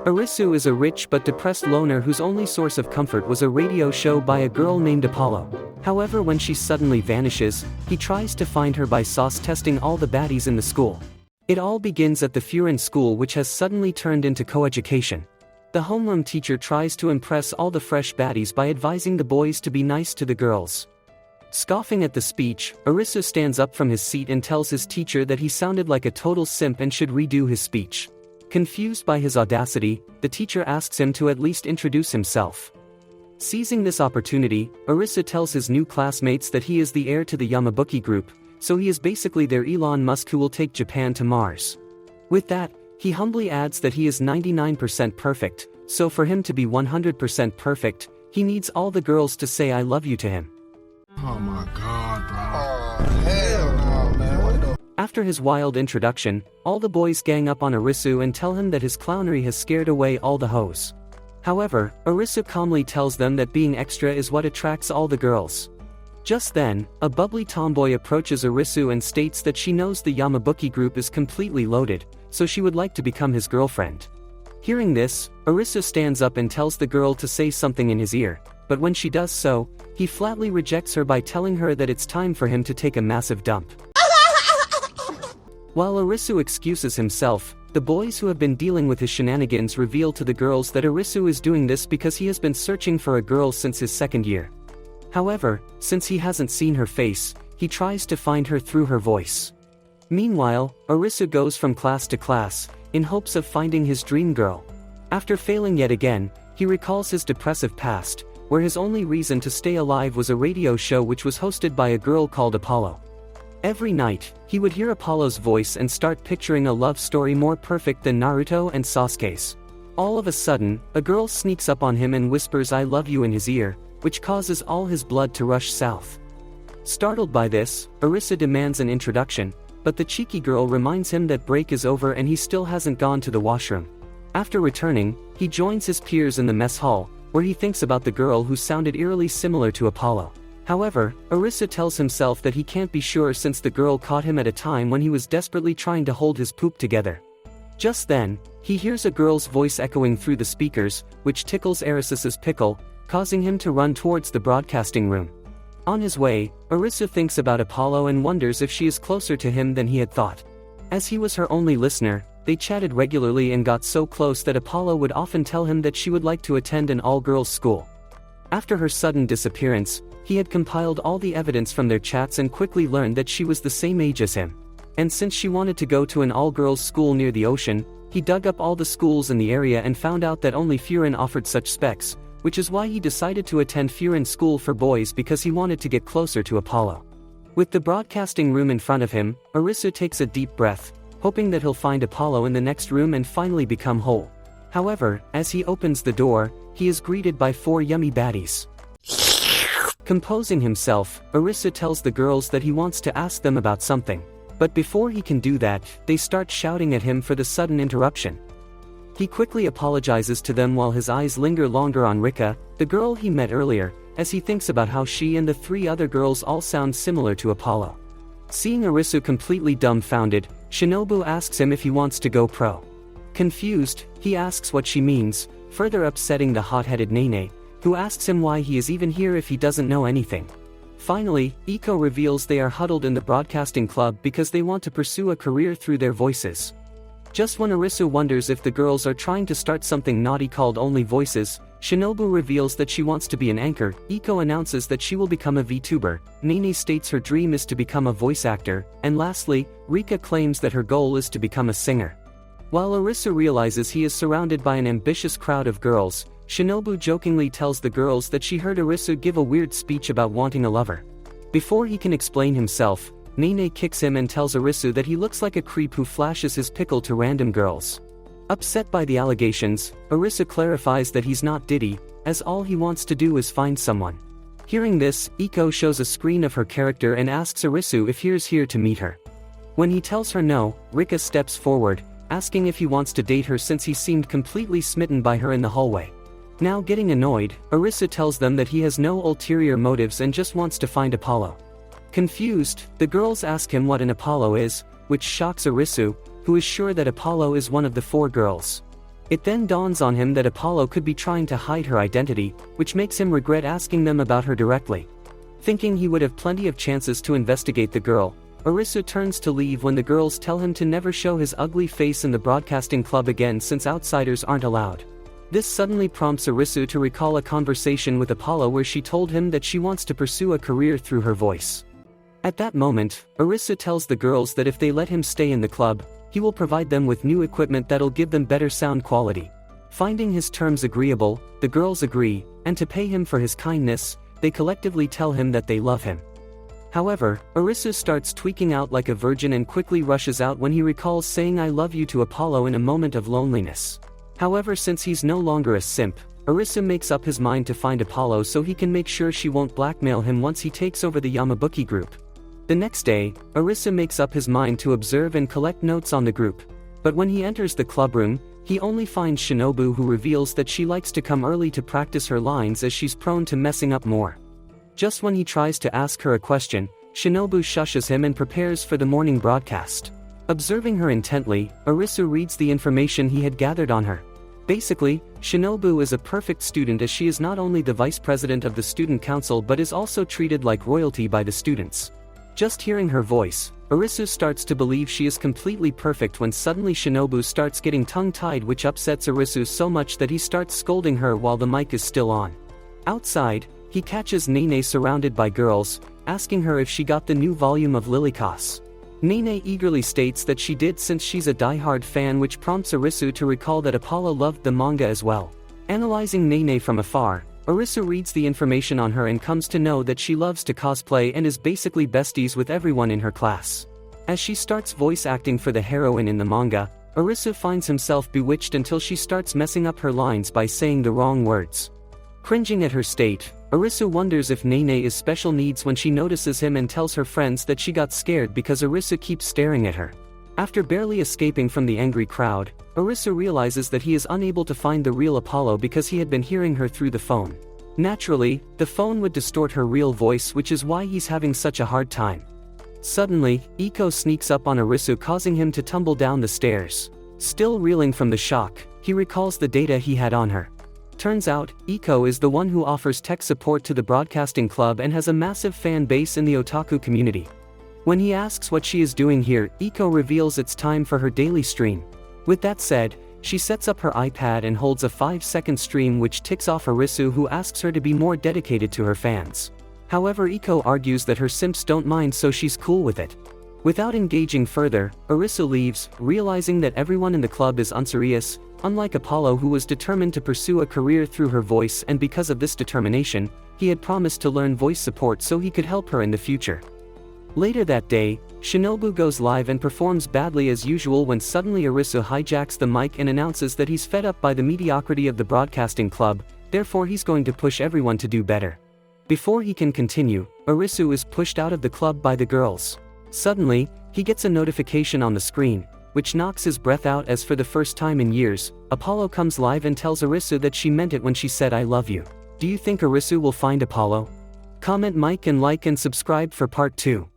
Arisu is a rich but depressed loner whose only source of comfort was a radio show by a girl named Apollo. However, when she suddenly vanishes, he tries to find her by sauce testing all the baddies in the school. It all begins at the Furin school, which has suddenly turned into coeducation. The homeroom teacher tries to impress all the fresh baddies by advising the boys to be nice to the girls. Scoffing at the speech, Arisu stands up from his seat and tells his teacher that he sounded like a total simp and should redo his speech. Confused by his audacity, the teacher asks him to at least introduce himself. Seizing this opportunity, Arisu tells his new classmates that he is the heir to the Yamabuki group, so he is basically their Elon Musk who will take Japan to Mars. With that, he humbly adds that he is 99% perfect, so for him to be 100% perfect, he needs all the girls to say I love you to him. Oh my god, bro. Oh, hell no, man. What the? After his wild introduction, all the boys gang up on Arisu and tell him that his clownery has scared away all the hoes. However, Arisu calmly tells them that being extra is what attracts all the girls. Just then, a bubbly tomboy approaches Arisu and states that she knows the Yamabuki group is completely loaded, so she would like to become his girlfriend. Hearing this, Arisu stands up and tells the girl to say something in his ear, but when she does so, he flatly rejects her by telling her that it's time for him to take a massive dump. While Arisu excuses himself, the boys who have been dealing with his shenanigans reveal to the girls that Arisu is doing this because he has been searching for a girl since his second year. However, since he hasn't seen her face, he tries to find her through her voice. Meanwhile, Arisu goes from class to class, in hopes of finding his dream girl. After failing yet again, he recalls his depressive past, where his only reason to stay alive was a radio show which was hosted by a girl called Apollo. Every night, he would hear Apollo's voice and start picturing a love story more perfect than Naruto and Sasuke's. All of a sudden, a girl sneaks up on him and whispers I love you in his ear, which causes all his blood to rush south. Startled by this, Arisu demands an introduction, but the cheeky girl reminds him that break is over and he still hasn't gone to the washroom. After returning, he joins his peers in the mess hall, where he thinks about the girl who sounded eerily similar to Apollo. However, Arisu tells himself that he can't be sure since the girl caught him at a time when he was desperately trying to hold his poop together. Just then, he hears a girl's voice echoing through the speakers, which tickles Arisus's pickle, causing him to run towards the broadcasting room. On his way, Arisu thinks about Apollo and wonders if she is closer to him than he had thought. As he was her only listener, they chatted regularly and got so close that Apollo would often tell him that she would like to attend an all-girls school. After her sudden disappearance, he had compiled all the evidence from their chats and quickly learned that she was the same age as him. And since she wanted to go to an all-girls school near the ocean, he dug up all the schools in the area and found out that only Furin offered such specs, which is why he decided to attend Furin School for Boys because he wanted to get closer to Apollo. With the broadcasting room in front of him, Arisu takes a deep breath, hoping that he'll find Apollo in the next room and finally become whole. However, as he opens the door, he is greeted by 4 yummy baddies. Composing himself, Arisu tells the girls that he wants to ask them about something. But before he can do that, they start shouting at him for the sudden interruption. He quickly apologizes to them while his eyes linger longer on Rika, the girl he met earlier, as he thinks about how she and the 3 other girls all sound similar to Apollo. Seeing Arisu completely dumbfounded, Shinobu asks him if he wants to go pro. Confused, he asks what she means, further upsetting the hot-headed Nene, who asks him why he is even here if he doesn't know anything. Finally, Iko reveals they are huddled in the broadcasting club because they want to pursue a career through their voices. Just when Arisu wonders if the girls are trying to start something naughty called Only Voices, Shinobu reveals that she wants to be an anchor, Iko announces that she will become a VTuber, Nene states her dream is to become a voice actor, and lastly, Rika claims that her goal is to become a singer. While Arisu realizes he is surrounded by an ambitious crowd of girls, Shinobu jokingly tells the girls that she heard Arisu give a weird speech about wanting a lover. Before he can explain himself, Nene kicks him and tells Arisu that he looks like a creep who flashes his pickle to random girls. Upset by the allegations, Arisu clarifies that he's not Diddy, as all he wants to do is find someone. Hearing this, Iko shows a screen of her character and asks Arisu if he is here to meet her. When he tells her no, Rika steps forward, asking if he wants to date her since he seemed completely smitten by her in the hallway. Now getting annoyed, Arisu tells them that he has no ulterior motives and just wants to find Apollo. Confused, the girls ask him what an Apollo is, which shocks Arisu, who is sure that Apollo is one of the 4 girls. It then dawns on him that Apollo could be trying to hide her identity, which makes him regret asking them about her directly. Thinking he would have plenty of chances to investigate the girl, Arisu turns to leave when the girls tell him to never show his ugly face in the broadcasting club again since outsiders aren't allowed. This suddenly prompts Arisu to recall a conversation with Apollo where she told him that she wants to pursue a career through her voice. At that moment, Arisu tells the girls that if they let him stay in the club, he will provide them with new equipment that'll give them better sound quality. Finding his terms agreeable, the girls agree, and to pay him for his kindness, they collectively tell him that they love him. However, Arisu starts tweaking out like a virgin and quickly rushes out when he recalls saying I love you to Apollo in a moment of loneliness. However, since he's no longer a simp, Arisu makes up his mind to find Apollo so he can make sure she won't blackmail him once he takes over the Yamabuki group. The next day, Arisu makes up his mind to observe and collect notes on the group. But when he enters the clubroom, he only finds Shinobu, who reveals that she likes to come early to practice her lines as she's prone to messing up more. Just when he tries to ask her a question, Shinobu shushes him and prepares for the morning broadcast. Observing her intently, Arisu reads the information he had gathered on her. Basically, Shinobu is a perfect student as she is not only the vice president of the student council but is also treated like royalty by the students. Just hearing her voice, Arisu starts to believe she is completely perfect when suddenly Shinobu starts getting tongue-tied, which upsets Arisu so much that he starts scolding her while the mic is still on. Outside, he catches Nene surrounded by girls, asking her if she got the new volume of Lilycos. Nene eagerly states that she did since she's a die-hard fan, which prompts Arisu to recall that Apollo loved the manga as well. Analyzing Nene from afar, Arisu reads the information on her and comes to know that she loves to cosplay and is basically besties with everyone in her class. As she starts voice acting for the heroine in the manga, Arisu finds himself bewitched until she starts messing up her lines by saying the wrong words. Cringing at her state, Arisu wonders if Nene is special needs when she notices him and tells her friends that she got scared because Arisu keeps staring at her. After barely escaping from the angry crowd, Arisu realizes that he is unable to find the real Apollo because he had been hearing her through the phone. Naturally, the phone would distort her real voice, which is why he's having such a hard time. Suddenly, Iko sneaks up on Arisu, causing him to tumble down the stairs. Still reeling from the shock, he recalls the data he had on her. Turns out, Iko is the one who offers tech support to the broadcasting club and has a massive fan base in the otaku community. When he asks what she is doing here, Iko reveals it's time for her daily stream. With that said, she sets up her iPad and holds a 5-second stream, which ticks off Arisu, who asks her to be more dedicated to her fans. However, Iko argues that her simps don't mind, so she's cool with it. Without engaging further, Arisu leaves, realizing that everyone in the club is unserious, unlike Apollo, who was determined to pursue a career through her voice, and because of this determination, he had promised to learn voice support so he could help her in the future. Later that day, Shinobu goes live and performs badly as usual when suddenly Arisu hijacks the mic and announces that he's fed up by the mediocrity of the broadcasting club, therefore he's going to push everyone to do better. Before he can continue, Arisu is pushed out of the club by the girls. Suddenly, he gets a notification on the screen, which knocks his breath out as for the first time in years, Apollo comes live and tells Arisu that she meant it when she said I love you. Do you think Arisu will find Apollo? Comment, Mike, and like and subscribe for part 2.